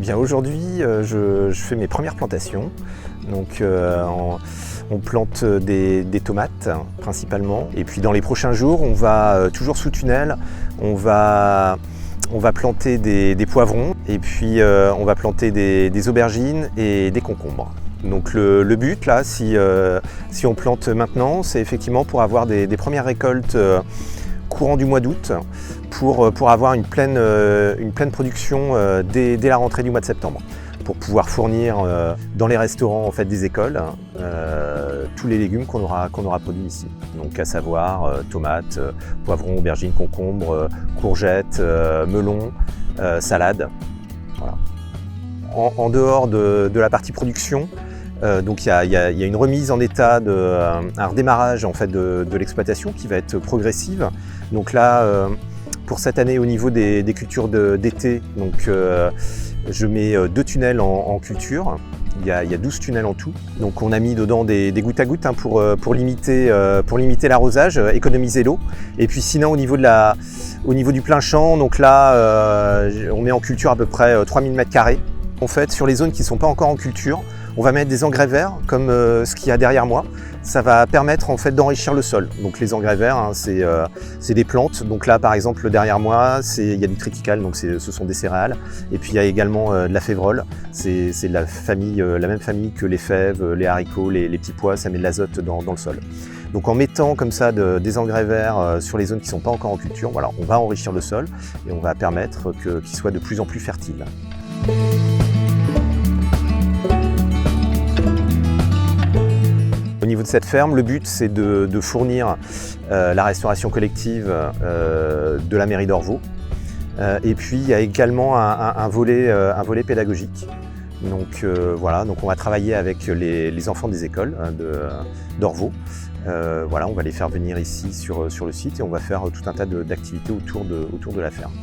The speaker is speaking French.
bien aujourd'hui, je fais mes premières plantations. Donc on plante des tomates principalement. Et puis dans les prochains jours, on va toujours sous tunnel, on va planter des poivrons et puis on va planter des aubergines et des concombres. Donc le but là, si on plante maintenant, c'est effectivement pour avoir des premières récoltes courant du mois d'août pour avoir une pleine production dès la rentrée du mois de septembre, pour pouvoir fournir dans les restaurants en fait, des écoles tous les légumes qu'on aura produits ici. Donc à savoir tomates, poivrons, aubergines, concombres, courgettes, melons, salades. Voilà. En dehors de la partie production, donc il y a une remise en état, un redémarrage en fait, de l'exploitation qui va être progressive. Donc là, pour cette année au niveau des cultures d'été, donc je mets 2 tunnels en culture. Il y a 12 tunnels en tout. Donc on a mis dedans des gouttes à gouttes pour limiter l'arrosage, économiser l'eau. Et puis sinon au niveau du plein champ, donc là on met en culture à peu près 3000 m². En fait, sur les zones qui ne sont pas encore en culture, on va mettre des engrais verts comme ce qu'il y a derrière moi. Ça va permettre en fait d'enrichir le sol. Donc les engrais verts, hein, c'est des plantes. Donc là par exemple derrière moi, il y a du triticale, donc ce sont des céréales. Et puis il y a également de la févrole. C'est de la même famille que les fèves, les haricots, les petits pois. Ça met de l'azote dans le sol. Donc en mettant comme ça des engrais verts sur les zones qui ne sont pas encore en culture, voilà, on va enrichir le sol et on va permettre qu'il soit de plus en plus fertile. Au niveau de cette ferme, le but c'est de fournir la restauration collective de la mairie d'Orvaux. Et puis il y a également un volet pédagogique. Donc voilà, donc on va travailler avec les enfants des écoles d'Orvaux. Voilà, on va les faire venir ici sur le site et on va faire tout un tas d'activités autour de la ferme.